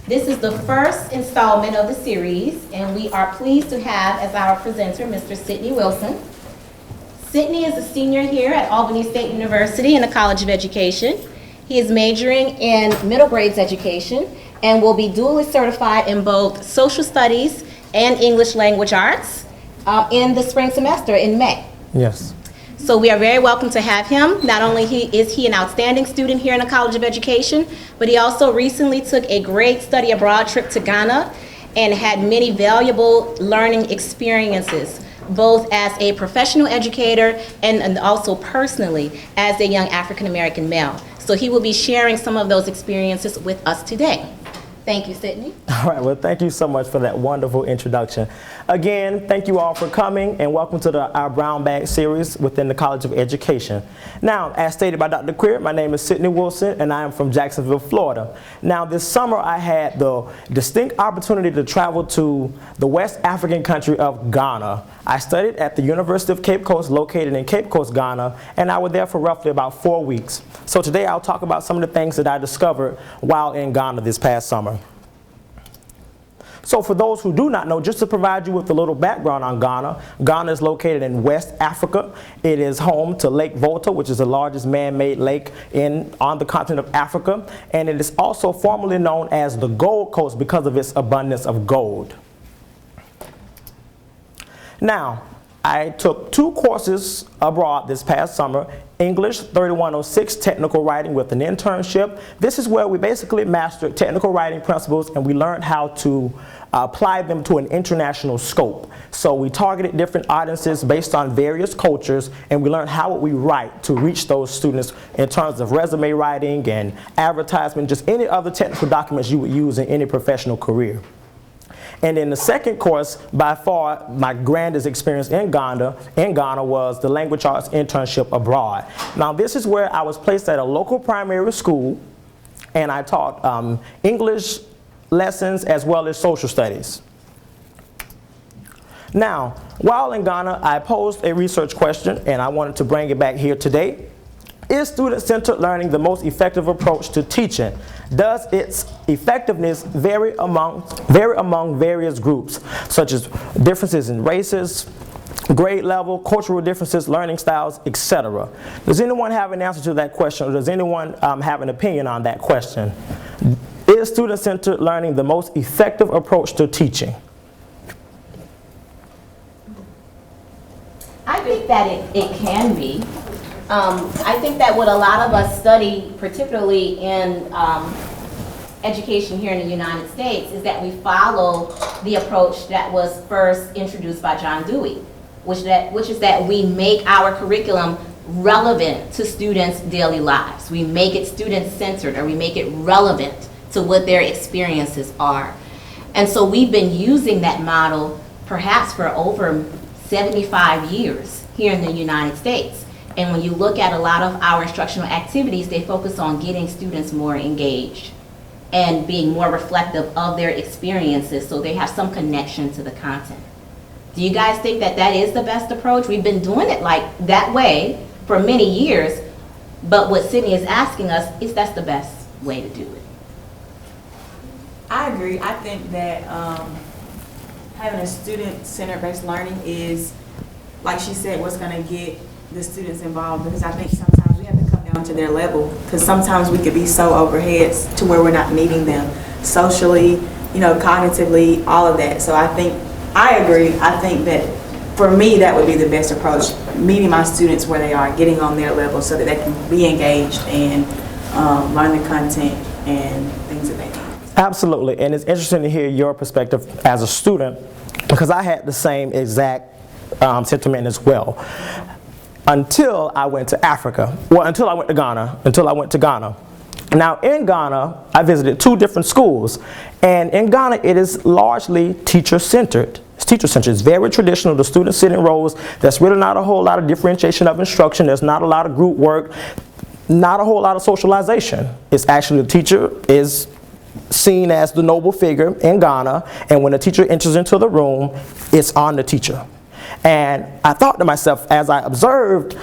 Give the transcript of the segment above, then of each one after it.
This is the first installment of the series, and we are pleased to have as our presenter Mr. Sidney Wilson. Sidney is a senior here at Albany State University in the College of Education. He is majoring in middle grades education and will be dually certified in both social studies and English language arts in the spring semester in May. Yes. So we are very welcome to have him. Not only is he an outstanding student here in the College of Education, but he also recently took a great study abroad trip to Ghana and had many valuable learning experiences, both as a professional educator and also personally as a young African American male. So he will be sharing some of those experiences with us today. Thank you, Sidney. All right, well, thank you so much for that wonderful introduction. Again, thank you all for coming and welcome to our Brown Bag series within the College of Education. Now, as stated by Dr. Queer, my name is Sidney Wilson and I am from Jacksonville, Florida. Now, this summer I had the distinct opportunity to travel to the West African country of Ghana. I studied at the University of Cape Coast located in Cape Coast, Ghana, and I was there for roughly about 4 weeks. So today I'll talk about some of the things that I discovered while in Ghana this past summer. So for those who do not know, just to provide you with a little background on Ghana, Ghana is located in West Africa. It is home to Lake Volta, which is the largest man-made lake on the continent of Africa, and it is also formerly known as the Gold Coast because of its abundance of gold. Now, I took 2 courses abroad this past summer, English 3106 technical writing with an internship. This is where we basically mastered technical writing principles and we learned how to apply them to an international scope. So we targeted different audiences based on various cultures and we learned how we write to reach those students in terms of resume writing and advertisement, just any other technical documents you would use in any professional career. And in the second course, by far, my grandest experience in Ghana was the language arts internship abroad. Now, this is where I was placed at a local primary school, and I taught English lessons as well as social studies. Now, while in Ghana, I posed a research question, and I wanted to bring it back here today. Is student-centered learning the most effective approach to teaching? Does its effectiveness vary among various groups, such as differences in races, grade level, cultural differences, learning styles, etc.? Does anyone have an answer to that question, or does anyone have an opinion on that question? Is student-centered learning the most effective approach to teaching? I think that it can be. I think that what a lot of us study, particularly in education here in the United States, is that we follow the approach that was first introduced by John Dewey, which is that we make our curriculum relevant to students' daily lives. We make it student-centered, or we make it relevant to what their experiences are. And so we've been using that model perhaps for over 75 years here in the United States. And when you look at a lot of our instructional activities, they focus on getting students more engaged and being more reflective of their experiences so they have some connection to the content. Do you guys think that that is the best approach? We've been doing it like that way for many years, but what Sidney is asking us is that's the best way to do it. I agree. I think that having a student-centered based learning is, like she said, what's going to get the students involved, because I think sometimes we have to come down to their level, because sometimes we could be so overheads to where we're not meeting them socially, cognitively, all of that. So I agree. I think that for me that would be the best approach, meeting my students where they are, getting on their level so that they can be engaged and learn the content and things of that nature. Absolutely, and it's interesting to hear your perspective as a student, because I had the same exact sentiment as well. Until I went to Africa. Well, until I went to Ghana. Now in Ghana, I visited 2 different schools. And in Ghana, it is largely teacher-centered. It's teacher-centered. It's very traditional. The students sit in rows. There's really not a whole lot of differentiation of instruction. There's not a lot of group work. Not a whole lot of socialization. It's actually the teacher is seen as the noble figure in Ghana. And when the teacher enters into the room, it's on the teacher. And I thought to myself, as I observed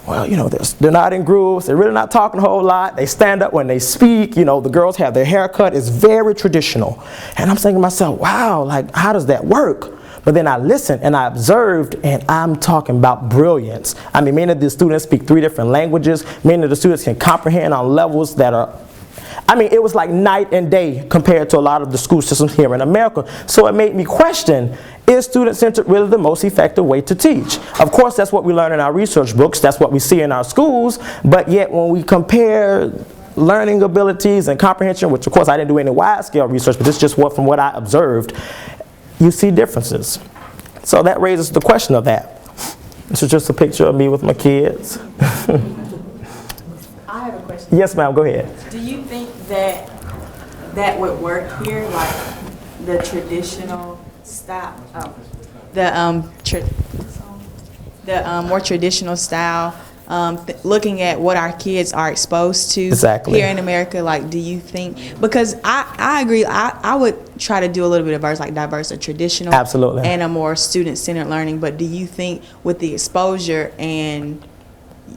well, you know, they're not in groups, they're really not talking a whole lot, they stand up when they speak, you know, the girls have their haircut, it's very traditional. And I'm thinking to myself, wow, like, how does that work? But then I listened and I observed, and I'm talking about brilliance. I mean, many of the students speak 3 different languages, many of the students can comprehend on levels that are, I mean, it was like night and day compared to a lot of the school systems here in America. So it made me question, is student-centered really the most effective way to teach? Of course, that's what we learn in our research books, that's what we see in our schools, but yet when we compare learning abilities and comprehension, which of course I didn't do any wide-scale research, but this is just from what I observed, you see differences. So that raises the question of that. This is just a picture of me with my kids. I have a question. Yes, ma'am, go ahead. Do you think that that would work here, like the traditional style, the more traditional style, looking at what our kids are exposed to here in America? Like, do you think, because I agree, I would try to do a little bit of diverse or traditional, absolutely, and a more student-centered learning, but do you think with the exposure and,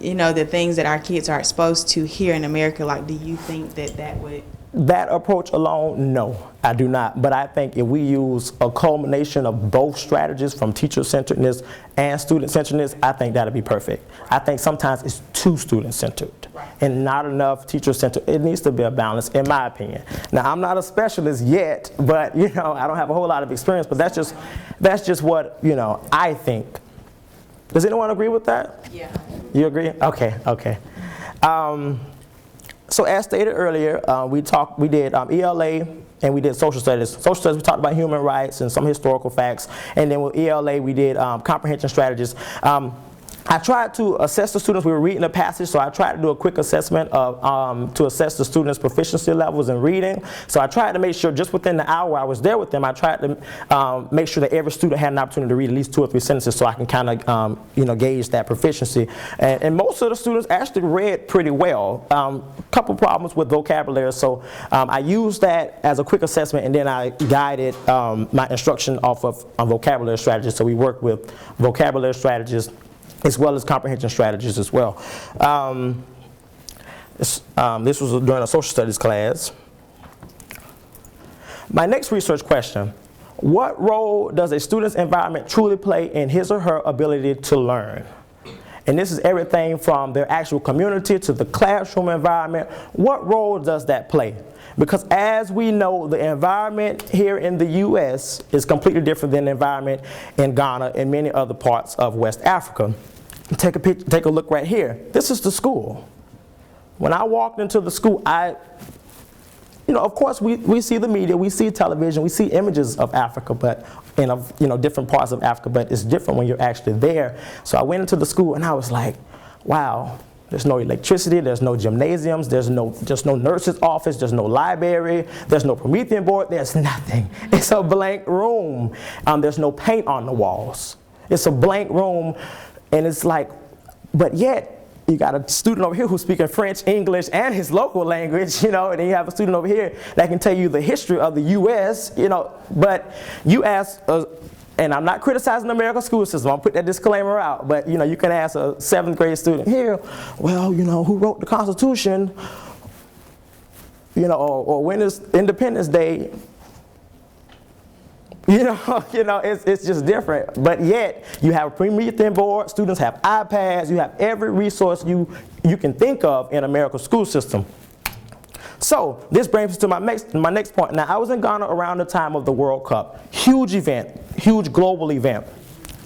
you know, the things that our kids are exposed to here in America, like, do you think that would? That approach alone, no, I do not. But I think if we use a culmination of both strategies, from teacher-centeredness and student-centeredness, I think that'll be perfect. I think sometimes it's too student-centered and not enough teacher-centered. It needs to be a balance, in my opinion. Now, I'm not a specialist yet, but, you know, I don't have a whole lot of experience, but that's just what, you know, I think. Does anyone agree with that? Yeah. You agree? Okay, okay. So as stated earlier, we did ELA and we did social studies. Social studies, we talked about human rights and some historical facts. And then with ELA, we did comprehension strategies. I tried to assess the students. We were reading a passage, so I tried to do a quick assessment of, to assess the students' proficiency levels in reading. So I tried to make sure just within the hour I was there with them, I tried to make sure that every student had an opportunity to read at least 2 or 3 sentences so I can kind of you know, gauge that proficiency. And most of the students actually read pretty well. Couple problems with vocabulary, so I used that as a quick assessment, and then I guided my instruction off of vocabulary strategies. So we worked with vocabulary strategies as well as comprehension strategies as well. This was during a social studies class. My next research question: what role does a student's environment truly play in his or her ability to learn? And this is everything from their actual community to the classroom environment. What role does that play? Because as we know, the environment here in the U.S. is completely different than the environment in Ghana and many other parts of West Africa. Take a look right here. This is the school. When I walked into the school, you know, of course, we see the media, we see television, we see images of Africa, but in you know, different parts of Africa, but it's different when you're actually there. So I went into the school and I was like, wow. There's no electricity, there's no gymnasiums, there's no nurse's office, there's no library, there's no Promethean board, there's nothing. It's a blank room. There's no paint on the walls. It's a blank room, and it's like, but yet, you got a student over here who's speaking French, English, and his local language, you know, and then you have a student over here that can tell you the history of the U.S., you know, but you ask and I'm not criticizing the American school system, I'll put that disclaimer out, but you know, you can ask a 7th grade student here, well, you know, who wrote the Constitution, you know, or when is Independence Day? You know, it's just different. But yet, you have a Promethean board, students have iPads, you have every resource you can think of in America's school system. So this brings us to my next point. Now, I was in Ghana around the time of the World Cup. Huge event, huge global event.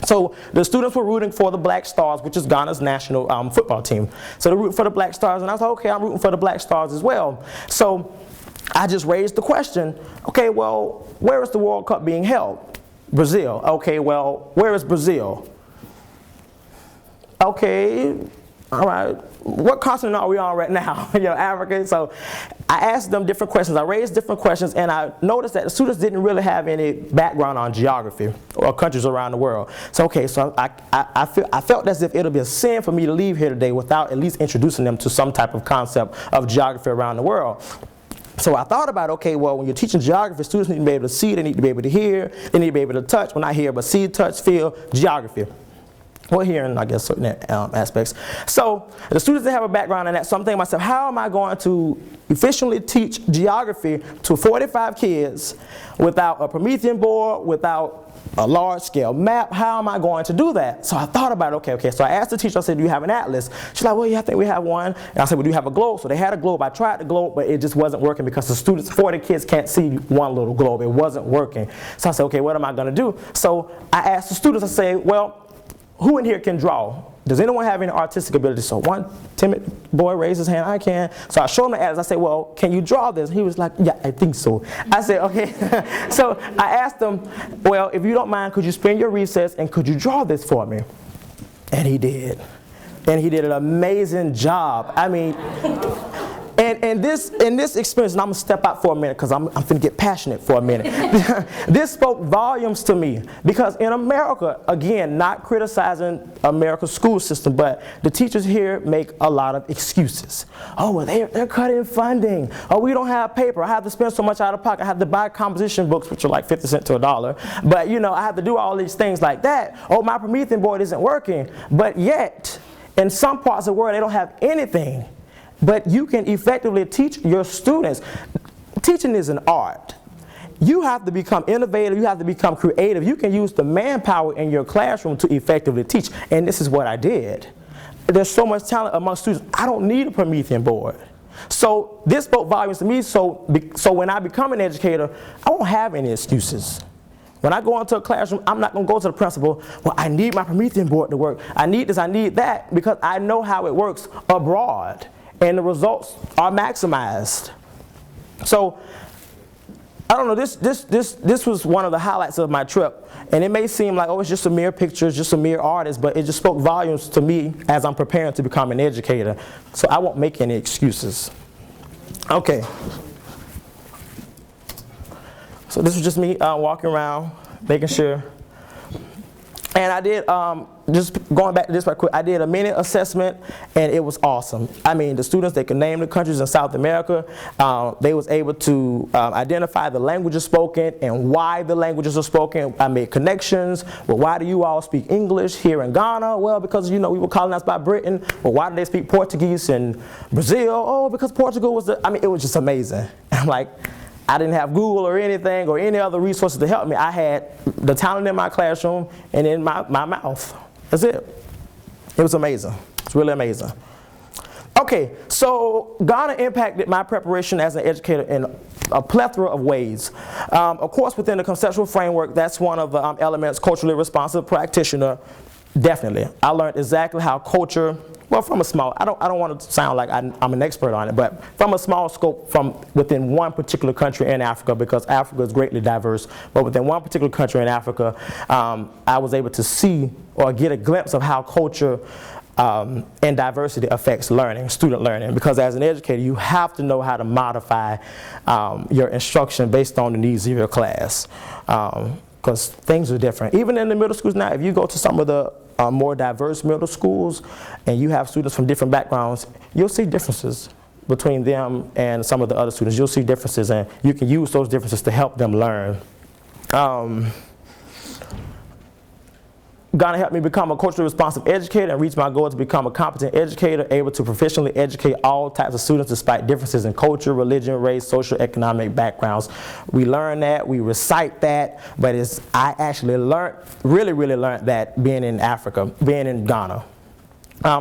So the students were rooting for the Black Stars, which is Ghana's national football team. So they rooting for the Black Stars, and I was like, okay, I'm rooting for the Black Stars as well. So I just raised the question, okay, well, where is the World Cup being held? Brazil. Okay, well, where is Brazil? Okay, all right. What continent are we on right now? You know, Africa. So I asked them different questions. I raised different questions, and I noticed that the students didn't really have any background on geography or countries around the world. So okay, so I felt as if it would be a sin for me to leave here today without at least introducing them to some type of concept of geography around the world. So I thought about, okay, well, when you're teaching geography, students need to be able to see, they need to be able to hear, they need to be able to touch. Well, not hear, but see, touch, feel, geography. Well, here in, I guess, certain aspects. So the students that have a background in that, so I'm thinking to myself, how am I going to efficiently teach geography to 45 kids without a Promethean board, without a large-scale map? How am I going to do that? So I thought about it. Okay. So I asked the teacher, I said, do you have an atlas? She's like, well, yeah, I think we have one. And I said, well, do you have a globe? So they had a globe. I tried the globe, but it just wasn't working because the students, 40 kids can't see one little globe. It wasn't working. So I said, okay, what am I going to do? So I asked the students, I said, well, who in here can draw? Does anyone have any artistic ability? So one timid boy raised his hand, I can. So I showed him the atlas. I said, well, can you draw this? He was like, yeah, I think so. I said, okay. So I asked him, well, if you don't mind, could you spend your recess and could you draw this for me? And he did. And he did an amazing job. I mean, and this experience, and I'm going to step out for a minute because I'm going to get passionate for a minute. This spoke volumes to me because in America, again, not criticizing America's school system, but the teachers here make a lot of excuses. Oh, well, they're cutting funding. Oh, we don't have paper. I have to spend so much out of pocket. I have to buy composition books, which are like 50 cents to $1. But, you know, I have to do all these things like that. Oh, my Promethean board isn't working. But yet, in some parts of the world, they don't have anything. But you can effectively teach your students. Teaching is an art. You have to become innovative. You have to become creative. You can use the manpower in your classroom to effectively teach. And this is what I did. There's so much talent among students. I don't need a Promethean board. So this spoke volumes to me. So when I become an educator, I won't have any excuses. When I go into a classroom, I'm not going to go to the principal, well, I need my Promethean board to work. I need this, I need that, because I know how it works abroad. And the results are maximized. So, I don't know, this was one of the highlights of my trip. And it may seem like, oh, it's just a mere picture, it's just a mere artist, but it just spoke volumes to me as I'm preparing to become an educator. So I won't make any excuses. Okay. So this was just me walking around, making sure. And I did, just going back to this right quick, I did a mini assessment, and it was awesome. I mean, the students, they could name the countries in South America. They was able to identify the languages spoken and why the languages are spoken. I made connections. Well, why do you all speak English here in Ghana? Well, because, you know, we were colonized by Britain. Well, why do they speak Portuguese in Brazil? Oh, because Portugal was I mean, it was just amazing. I'm like, I didn't have Google or anything or any other resources to help me. I had the talent in my classroom and in my mouth. That's it. It was amazing. It's really amazing. Okay, so Ghana impacted my preparation as an educator in a plethora of ways. Of course, within the conceptual framework, that's one of the elements, culturally responsive practitioner. Definitely. I learned exactly how culture, well, from a small, I don't want to sound like I'm an expert on it, but from a small scope from within one particular country in Africa, because Africa is greatly diverse, but within one particular country in Africa, I was able to see or get a glimpse of how culture and diversity affects learning, student learning, because as an educator, you have to know how to modify your instruction based on the needs of your class. Because things are different. Even in the middle schools now, if you go to some of the more diverse middle schools and you have students from different backgrounds, you'll see differences between them and some of the other students. You'll see differences, and you can use those differences to help them learn. Ghana helped me become a culturally responsive educator and reach my goal to become a competent educator, able to proficiently educate all types of students despite differences in culture, religion, race, social, economic backgrounds. We learn that, we recite that, but I actually really learned that being in Africa, being in Ghana.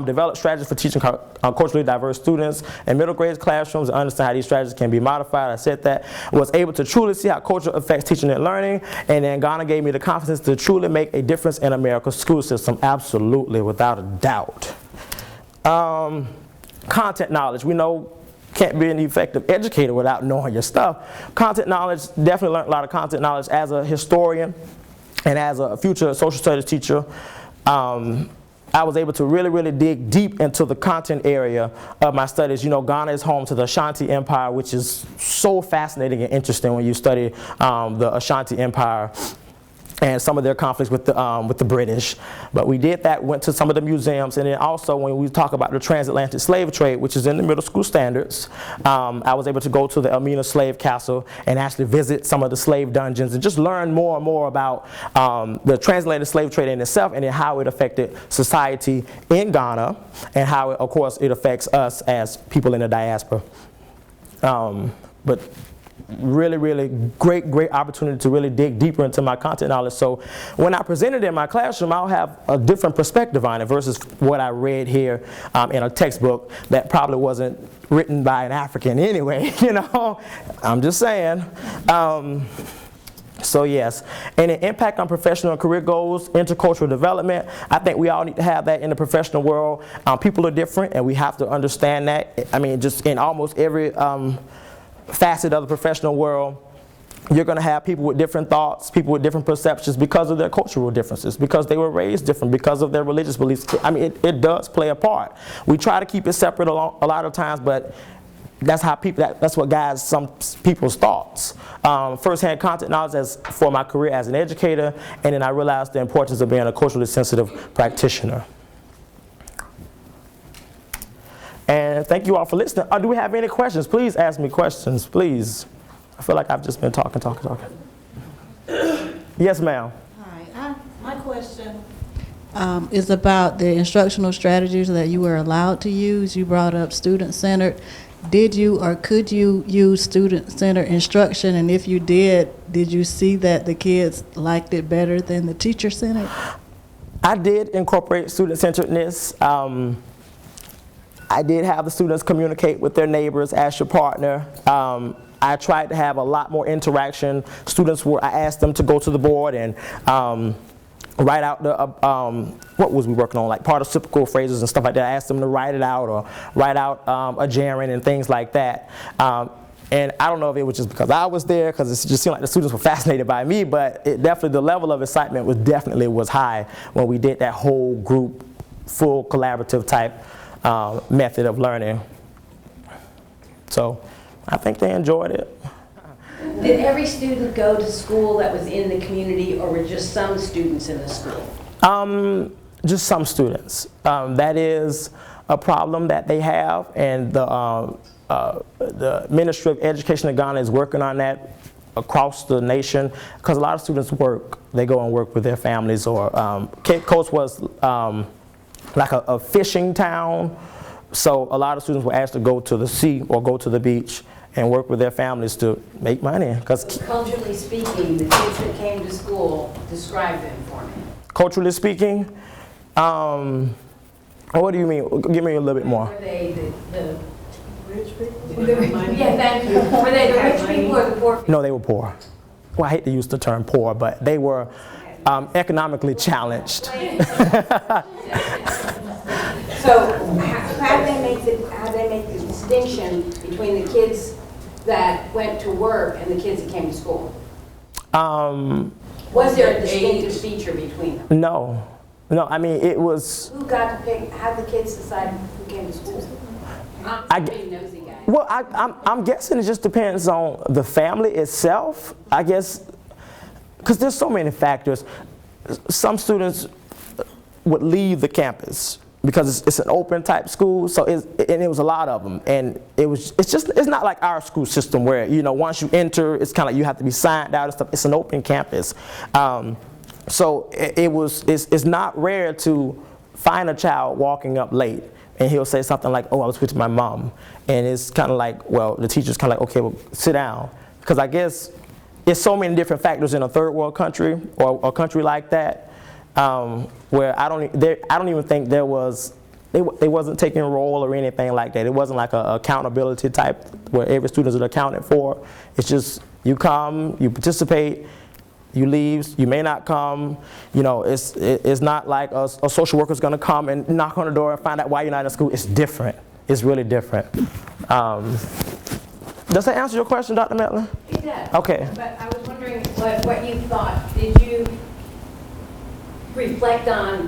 Develop strategies for teaching culturally diverse students in middle grade classrooms and understand how these strategies can be modified. I said that. Was able to truly see how culture affects teaching and learning, and then Ghana gave me the confidence to truly make a difference in America's school system, absolutely, without a doubt. Content knowledge, we know can't be an effective educator without knowing your stuff. Content knowledge, definitely learned a lot of content knowledge as a historian and as a future social studies teacher. I was able to really dig deep into the content area of my studies. You know, Ghana is home to the Ashanti Empire, which is so fascinating and interesting when you study the Ashanti Empire. and some of their conflicts with the British. But we did that, went to some of the museums, and then also when we talk about the transatlantic slave trade, which is in the middle school standards, I was able to go to the Elmina Slave Castle and actually visit some of the slave dungeons and just learn more and more about the transatlantic slave trade in itself, and then how it affected society in Ghana, and how, of course, it affects us as people in the diaspora. But really great opportunity to really dig deeper into my content knowledge. So when I presented in my classroom, I'll have a different perspective on it versus what I read here in a textbook that probably wasn't written by an African anyway, you know. I'm just saying. So yes, and an impact on professional and career goals, intercultural development. I think we all need to have that in the professional world. People are different, and we have to understand that. I mean, just in almost every facet of the professional world, you're going to have people with different thoughts, people with different perceptions because of their cultural differences, because they were raised different, because of their religious beliefs. I mean, it does play a part. We try to keep it separate a lot of times, but that's how that's what guides some people's thoughts. First-hand content knowledge for my career as an educator, and then I realized the importance of being a culturally sensitive practitioner. And thank you all for listening. Do we have any questions? Please ask me questions, please. I feel like I've just been talking. Yes, ma'am. Hi, my question is about the instructional strategies that you were allowed to use. You brought up student-centered. Did you or could you use student-centered instruction? And if you did you see that the kids liked it better than the teacher-centered? I did incorporate student-centeredness. I did have the students communicate with their neighbors as your partner. I tried to have a lot more interaction. I asked them to go to the board and write out the, what was we working on, like participial phrases and stuff like that. I asked them to write it out, or write out a gerund and things like that. And I don't know if it was just because I was there, because it just seemed like the students were fascinated by me, but the level of excitement was high when we did that whole group, full collaborative type method of learning. So I think they enjoyed it. Did every student go to school that was in the community, or were just some students in the school? Just some students. That is a problem that they have, and the Ministry of Education of Ghana is working on that across the nation, because a lot of students work. They go and work with their families, or Cape Coast was like a fishing town, so a lot of students were asked to go to the sea or go to the beach and work with their families to make money. Culturally speaking, the kids that came to school, describe them for me. Culturally speaking, what do you mean? Give me a little bit more. Were they the rich people? Yeah, thank you. Were they the rich people or the poor people? No, they were poor. Well, I hate to use the term poor, but they were economically challenged. So how do they make the distinction between the kids that went to work and the kids that came to school? Was there a distinctive feature between them? No, I mean, it was... Who got to pick, how did the kids decide who came to school? I'm pretty nosy guy. Well, I'm guessing it just depends on the family itself, I guess, because there's so many factors. Some students would leave the campus because it's an open type school, so it was a lot of them, and it's not like our school system where, you know, once you enter, it's kind of like you have to be signed out and stuff. It's an open campus, so it's not rare to find a child walking up late, and he'll say something like, "Oh, I was with my mom," and it's kind of like, well, the teacher's kind of like, "Okay, well, sit down," because I guess it's so many different factors in a third world country or a country like that. Where I don't even think they wasn't taking a role or anything like that. It wasn't like a accountability type where every student is accounted for. It's just you come, you participate, you leave, you may not come. You know, it's not like a social worker is going to come and knock on the door and find out why you're not in school. It's different. It's really different. Does that answer your question, Dr. Mettler? It does. Okay. But I was wondering what you thought. Did you reflect on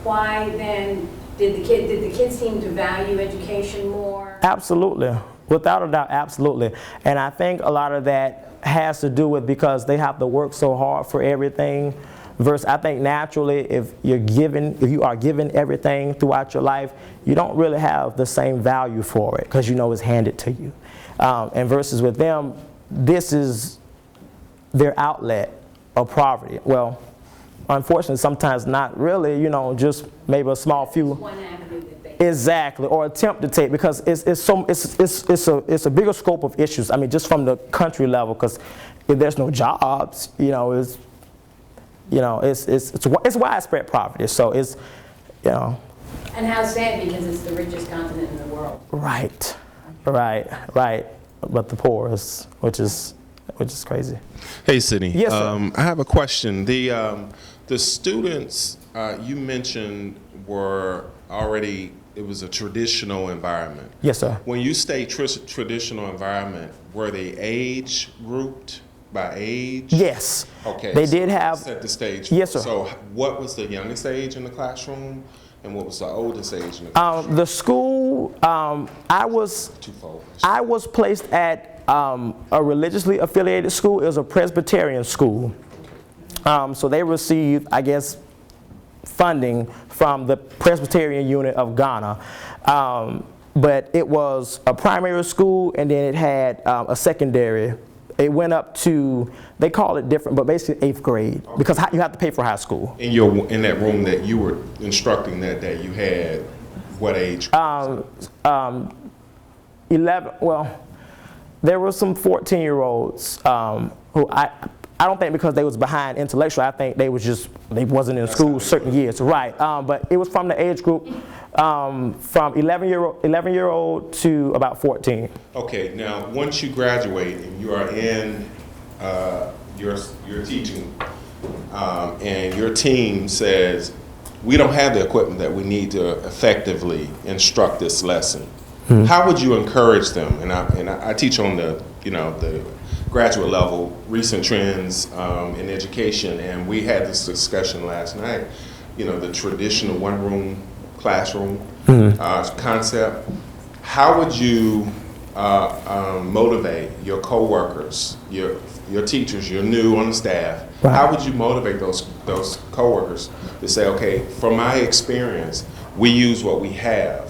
why then did the kids seem to value education more? Absolutely, without a doubt, absolutely. And I think a lot of that has to do with because they have to work so hard for everything. Versus, I think naturally, if you are given everything throughout your life, you don't really have the same value for it because you know it's handed to you. And versus with them, this is their outlet of poverty. Well, unfortunately, sometimes not really. You know, just maybe a small few. One avenue that they. Exactly, or attempt to take, because it's a bigger scope of issues. I mean, just from the country level, because if there's no jobs, it's widespread poverty. So it's, And how sad, because it's the richest continent in the world. Right. But the poorest, which is crazy. Hey, Sidney. Yes, sir. I have a question. The students you mentioned were already. It was a traditional environment. Yes, sir. When you say traditional environment, were they age grouped by age? Yes. Okay. They did have. Set the stage. Yes, sir. So, what was the youngest age in the classroom, and what was the oldest age in the classroom? The school, I was Twofold. I was placed at a religiously affiliated school. It was a Presbyterian school. So they received, I guess, funding from the Presbyterian unit of Ghana. But it was a primary school, and then it had a secondary. It went up to, they call it different, but basically 8th grade, because you have to pay for high school. In that room that you were instructing that day, you had what age? 11, well, there were some 14-year-olds who I don't think because they was behind intellectually, I think they wasn't in school certain years, right. But it was from the age group from 11-year-old to about 14. Okay, now once you graduate and you are in your teaching and your team says, we don't have the equipment that we need to effectively instruct this lesson. Mm-hmm. How would you encourage them? And I teach on the graduate level, recent trends in education, and we had this discussion last night. The traditional one-room classroom concept. How would you motivate your coworkers, your teachers? You're new on the staff. Right. How would you motivate those coworkers to say, okay, from my experience, we use what we have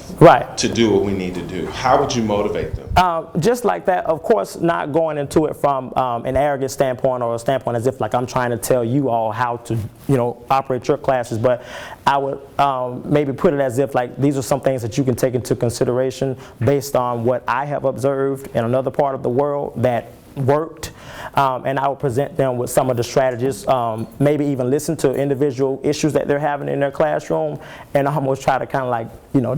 to do what we need to do? How would you motivate them? Just like that, of course, not going into it from an arrogant standpoint or a standpoint as if like I'm trying to tell you all how to, operate your classes, but I would maybe put it as if like these are some things that you can take into consideration based on what I have observed in another part of the world that worked, and I would present them with some of the strategies, maybe even listen to individual issues that they're having in their classroom, and almost try to kind of like,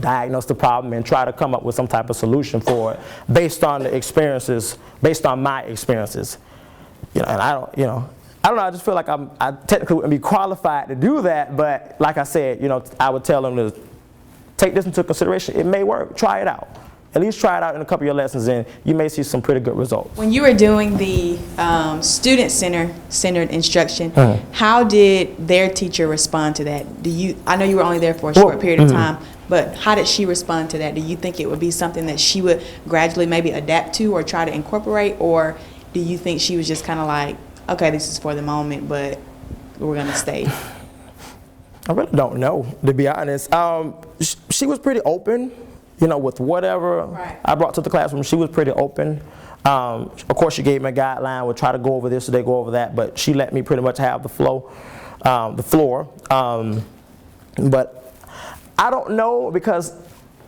diagnose the problem and try to come up with some type of solution for it based on the experiences, based on my experiences. And I don't know, I just feel like I technically wouldn't be qualified to do that, but like I said, I would tell them to take this into consideration. It may work, try it out. At least try it out in a couple of your lessons, and you may see some pretty good results. When you were doing the student-centered instruction, how did their teacher respond to that? I know you were only there for a short period of time, but how did she respond to that? Do you think it would be something that she would gradually maybe adapt to or try to incorporate, or do you think she was just kind of like, okay, this is for the moment, but we're going to stay? I really don't know, to be honest. She was pretty open. With whatever I brought to the classroom, she was pretty open. Of course, she gave me a guideline. We'll try to go over this today, go over that, but she let me pretty much have the floor. But I don't know, because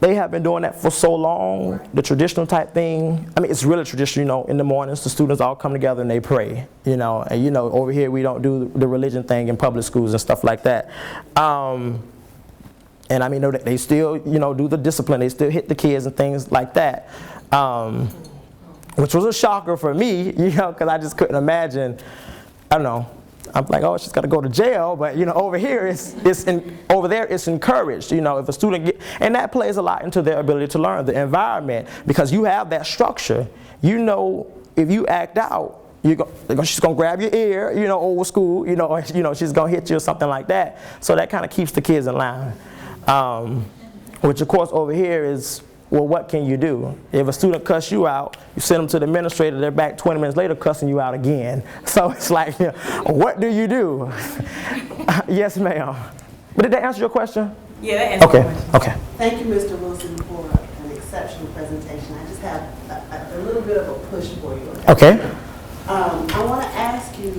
they have been doing that for so long, the traditional type thing. I mean, it's really traditional, in the mornings, the students all come together and they pray, and over here we don't do the religion thing in public schools and stuff like that. And I mean, they still, do the discipline. They still hit the kids and things like that, which was a shocker for me, because I just couldn't imagine. I don't know. I'm like, oh, she's got to go to jail, but over here, over there, it's encouraged. If a student and that plays a lot into their ability to learn the environment, because you have that structure. If you act out, she's gonna grab your ear, old school, or she's gonna hit you or something like that. So that kind of keeps the kids in line. Which of course over here is well, what can you do? If a student cuss you out, you send them to the administrator, they're back 20 minutes later cussing you out again. So it's like, what do you do? Yes, ma'am. But did that answer your question? Yeah, that answers Okay, my question. okay. Thank you, Mr. Wilson, for an exceptional presentation. I just have a little bit of a push for you. Okay. I want to ask you,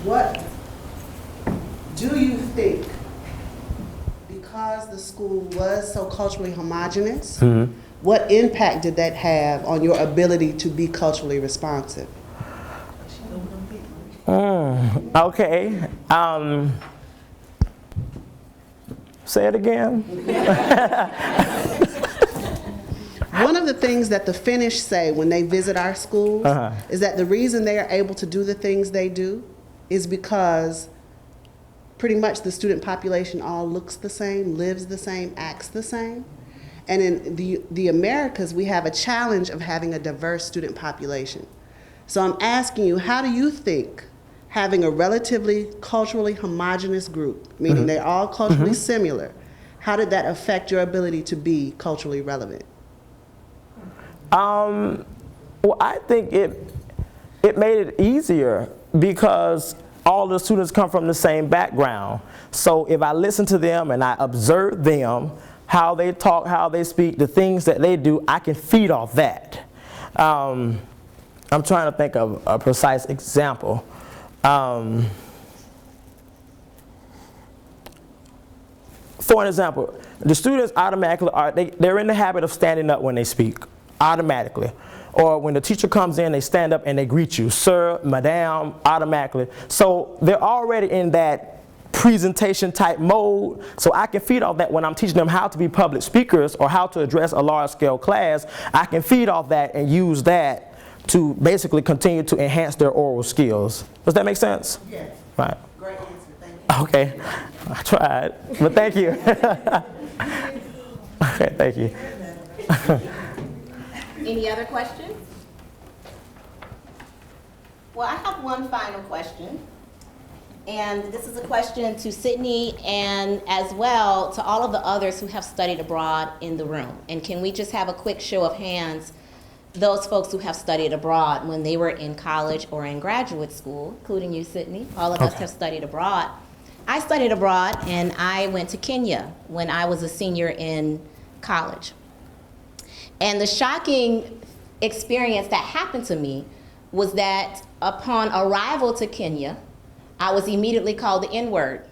what do you think, because the school was so culturally homogenous, what impact did that have on your ability to be culturally responsive? Okay. Say it again. One of the things that the Finnish say when they visit our schools is that the reason they are able to do the things they do is because pretty much the student population all looks the same, lives the same, acts the same. And in the Americas, we have a challenge of having a diverse student population. So I'm asking you, how do you think having a relatively culturally homogenous group, meaning they're all culturally similar, how did that affect your ability to be culturally relevant? Well, I think it made it easier because all the students come from the same background. So if I listen to them and I observe them, how they talk, how they speak, the things that they do, I can feed off that. I'm trying to think of a precise example. For an example, the students automatically they're in the habit of standing up when they speak, automatically. Or when the teacher comes in, they stand up and they greet you, sir, madam, automatically. So they're already in that presentation type mode, so I can feed off that when I'm teaching them how to be public speakers or how to address a large scale class. I can feed off that and use that to basically continue to enhance their oral skills. Does that make sense? Yes. Right. Great answer, thank you. Okay, I tried, but thank you. Okay, thank you. Any other questions? Well, I have one final question. And this is a question to Sidney and as well to all of the others who have studied abroad in the room. And can we just have a quick show of hands, those folks who have studied abroad when they were in college or in graduate school, including you, Sidney. All of us have studied abroad. I studied abroad and I went to Kenya when I was a senior in college. And the shocking experience that happened to me was that upon arrival to Kenya, I was immediately called the N-word.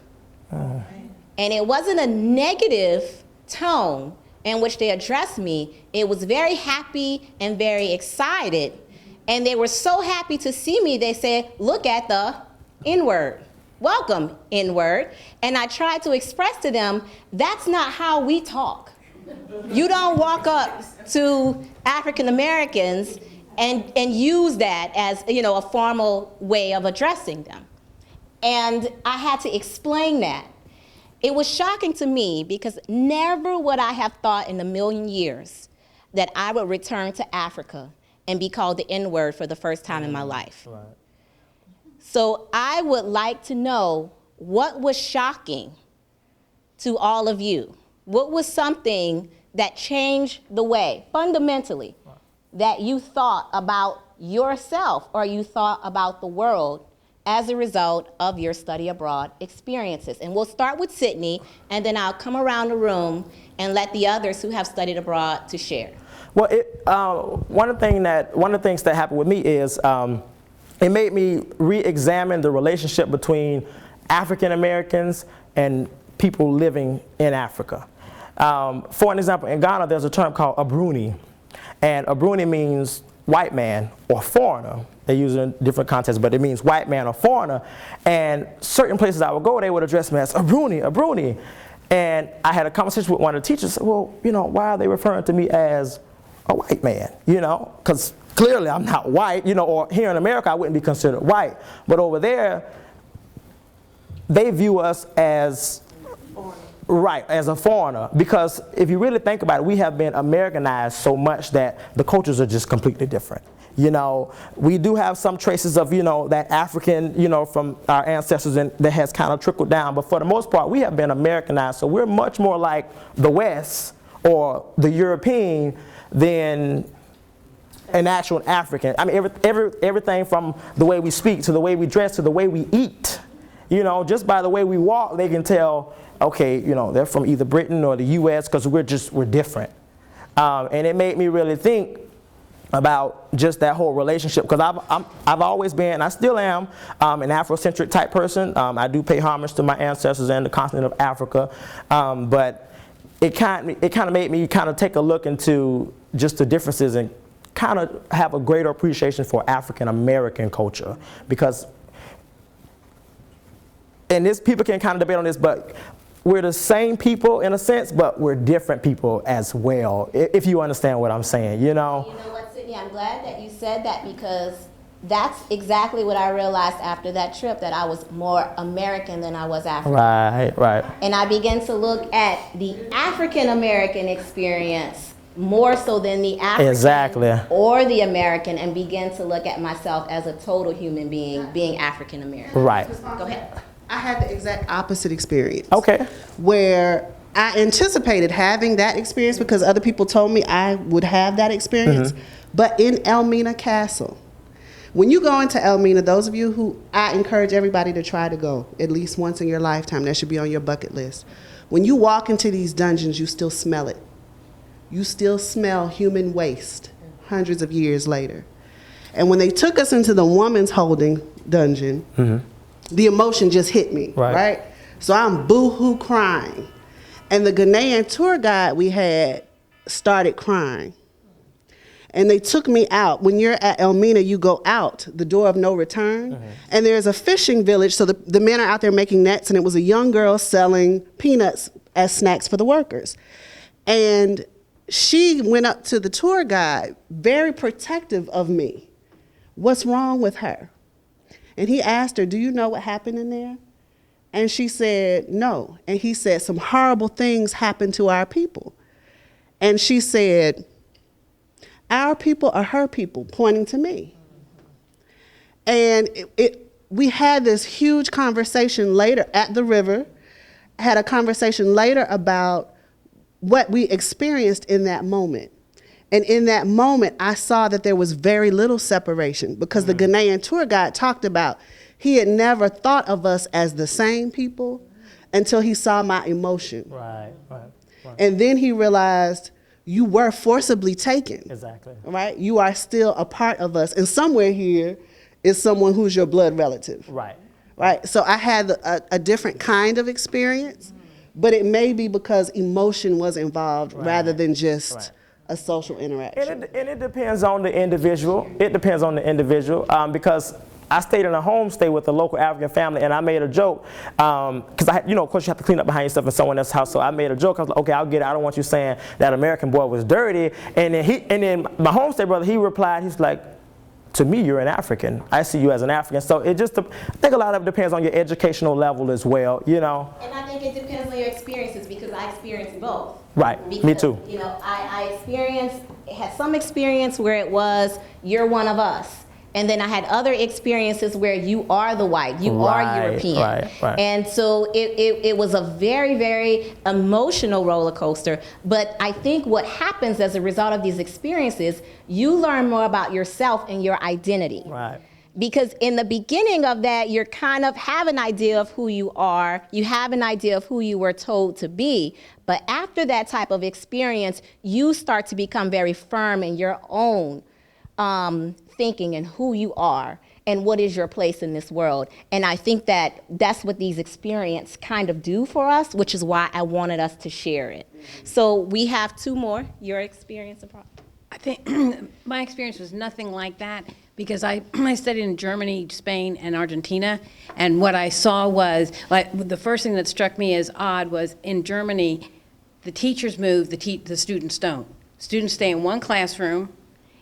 And it wasn't a negative tone in which they addressed me. It was very happy and very excited. And they were so happy to see me, they said, look at the N-word. Welcome, N-word. And I tried to express to them, that's not how we talk. You don't walk up to African Americans and use that as, you know, a formal way of addressing them. And I had to explain that. It was shocking to me because never would I have thought in a million years that I would return to Africa and be called the N-word for the first time in my life. Right. So I would like to know what was shocking to all of you. What was something that changed the way, fundamentally, that you thought about yourself or you thought about the world as a result of your study abroad experiences? And we'll start with Sidney, and then I'll come around the room and let the others who have studied abroad to share. Well, one of the things that happened with me is it made me re-examine the relationship between African Americans and people living in Africa. For an example, in Ghana, there's a term called a Bruni, and a Bruni means white man or foreigner. They use it in different contexts, but it means white man or foreigner. And certain places I would go, they would address me as a Bruni, a Bruni. And I had a conversation with one of the teachers. Well, you know, why are they referring to me as a white man? You know, because clearly I'm not white. You know, or here in America I wouldn't be considered white, but over there they view us as right, as a foreigner, because if you really think about it, we have been Americanized so much that the cultures are just completely different. You know, we do have some traces of, you know, that African, you know, from our ancestors, and that has kind of trickled down, but for the most part, we have been Americanized, so we're much more like the West or the European than an actual African. I mean, everything from the way we speak to the way we dress to the way we eat. You know, just by the way we walk, they can tell, okay, you know, they're from either Britain or the U.S. because we're different. And it made me really think about just that whole relationship, because I've always been, and I still am, an Afrocentric type person. I do pay homage to my ancestors and the continent of Africa, but it kind of made me kind of take a look into just the differences and kind of have a greater appreciation for African American culture, because, and this, people can kind of debate on this, but we're the same people in a sense, but we're different people as well, if you understand what I'm saying, you know? You know what, Sidney, I'm glad that you said that, because that's exactly what I realized after that trip, that I was more American than I was African. Right. And I began to look at the African American experience more so than the African or the American, and began to look at myself as a total human being, being African American. Right. Go ahead. I had the exact opposite experience. Okay. Where I anticipated having that experience because other people told me I would have that experience. But in Elmina Castle, when you go into Elmina, those of you who, I encourage everybody to try to go at least once in your lifetime. That should be on your bucket list. When you walk into these dungeons, you still smell it. You still smell human waste hundreds of years later. And when they took us into the woman's holding dungeon, the emotion just hit me, right? So I'm boo-hoo crying. And the Ghanaian tour guide we had started crying. And they took me out. When you're at Elmina, you go out, the door of no return. And there's a fishing village, so the men are out there making nets, and it was a young girl selling peanuts as snacks for the workers. And she went up to the tour guide, very protective of me. What's wrong with her? And he asked her, do you know what happened in there? And she said, no. And he said, some horrible things happened to our people. And she said, our people are her people, pointing to me. And we had this huge conversation later at the river, had a conversation later about what we experienced in that moment. And in that moment, I saw that there was very little separation, because the Ghanaian tour guide talked about he had never thought of us as the same people until he saw my emotion. Right. And then he realized you were forcibly taken. Exactly. Right? You are still a part of us. And somewhere here is someone who's your blood relative. Right? So I had a different kind of experience, but it may be because emotion was involved rather than just a social interaction. And it depends on the individual. Because I stayed in a homestay with a local African family, and I made a joke, because of course you have to clean up behind yourself in someone else's house. So I made a joke. I was like, okay, I'll get it. I don't want you saying that American boy was dirty. And then my homestay brother, he replied, he's like, to me, you're an African. I see you as an African. So I think a lot of it depends on your educational level as well, you know. And I think it depends on your experiences, because I experienced both. Right, because, me too. You know, I had some experience where it was, you're one of us. And then I had other experiences where you are the white, you are European. Right. And so it was a very, very emotional roller coaster. But I think what happens as a result of these experiences, you learn more about yourself and your identity. Right. Because in the beginning of that, you kind of have an idea of who you are. You have an idea of who you were told to be. But after that type of experience, you start to become very firm in your own thinking and who you are and what is your place in this world. And I think that that's what these experiences kind of do for us, which is why I wanted us to share it. So we have two more. Your experience? I think my experience was nothing like that, because I studied in Germany, Spain, and Argentina, and what I saw was, like, the first thing that struck me as odd was in Germany, the teachers move, the students don't. Students stay in one classroom,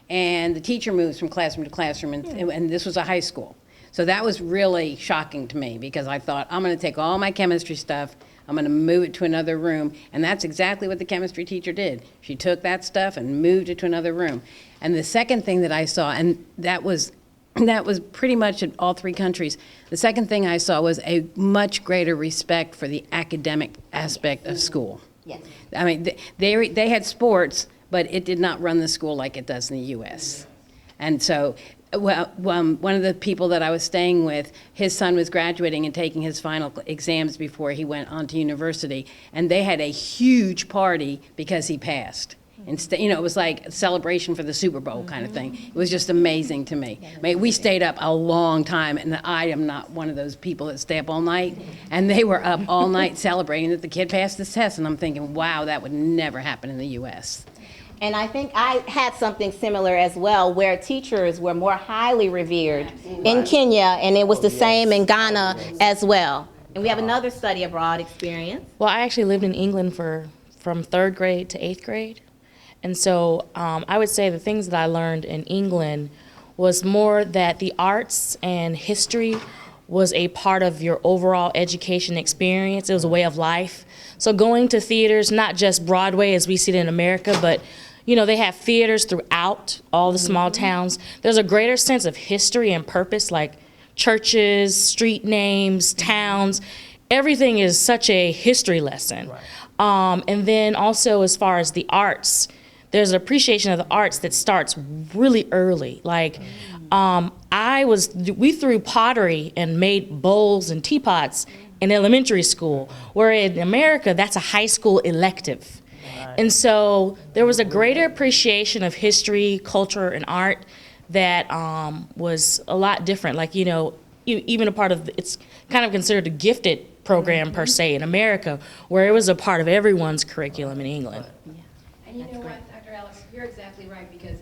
and the teacher moves from classroom to classroom, and this was a high school. So that was really shocking to me, because I thought, I'm going to take all my chemistry stuff, I'm going to move it to another room, and that's exactly what the chemistry teacher did. She took that stuff and moved it to another room. And the second thing that I saw, and that was pretty much in all three countries, the second thing I saw was a much greater respect for the academic aspect of school. Yes. I mean, they had sports, but it did not run the school like it does in the U.S. And so, well, one of the people that I was staying with, his son was graduating and taking his final exams before he went on to university, and they had a huge party because he passed. Instead, you know, it was like a celebration for the Super Bowl kind of thing. It was just amazing to me. I mean, we stayed up a long time, and I am not one of those people that stay up all night. And they were up all night celebrating that the kid passed this test, and I'm thinking, wow, that would never happen in the U.S. And I think I had something similar as well, where teachers were more highly revered in Kenya, and it was the same in Ghana as well. And we have another study abroad experience. Well, I actually lived in England from 3rd grade to 8th grade. And so I would say the things that I learned in England was more that the arts and history was a part of your overall education experience. It was a way of life. So going to theaters, not just Broadway as we see it in America, but you know, they have theaters throughout all the small towns. There's a greater sense of history and purpose, like churches, street names, towns. Everything is such a history lesson. Right. And then also as far as the arts, there's an appreciation of the arts that starts really early. Like, we threw pottery and made bowls and teapots in elementary school, where in America, that's a high school elective. Right. And so there was a greater appreciation of history, culture, and art that was a lot different. Like, you know, even a part of, it's kind of considered a gifted program per se in America, where it was a part of everyone's curriculum in England. Yeah. And you know what, Dr. Alex, you're exactly right, because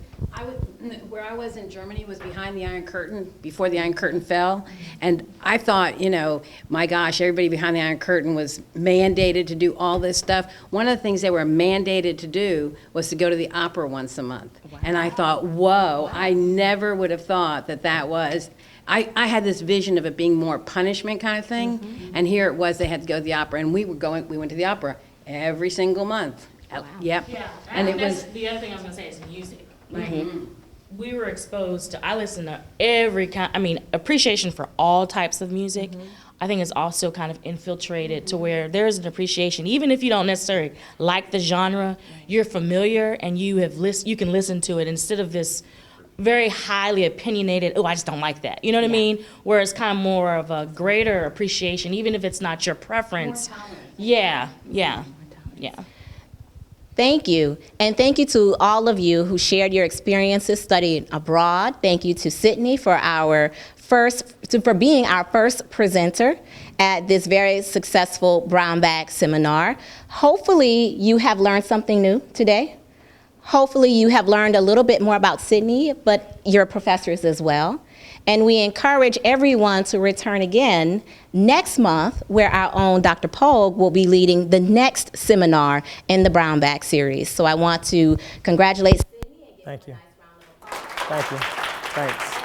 where I was in Germany was behind the Iron Curtain, before the Iron Curtain fell, and I thought, you know, my gosh, everybody behind the Iron Curtain was mandated to do all this stuff. One of the things they were mandated to do was to go to the opera once a month. Wow. And I thought, whoa, I never would have thought that was, I had this vision of it being more punishment kind of thing, and here it was, they had to go to the opera, and we went to the opera every single month. Wow. Yep. Yeah, and it was the other thing I was gonna say is music. Like, we were exposed to, I listen to every kind, I mean, appreciation for all types of music. I think it's also kind of infiltrated to where there's an appreciation, even if you don't necessarily like the genre, you're familiar and you can listen to it instead of this very highly opinionated, oh, I just don't like that. You know what I mean? Where it's kind of more of a greater appreciation, even if it's not your preference. Yeah. Thank you. And thank you to all of you who shared your experiences studying abroad. Thank you to Sidney for being our first presenter at this very successful Brown Bag seminar. Hopefully you have learned something new today. Hopefully you have learned a little bit more about Sidney, but your professors as well. And we encourage everyone to return again next month, where our own Dr. Pogue will be leading the next seminar in the Brown Bag series. So I want to congratulate Sidney and give her a nice round of applause. Thank you. Thanks.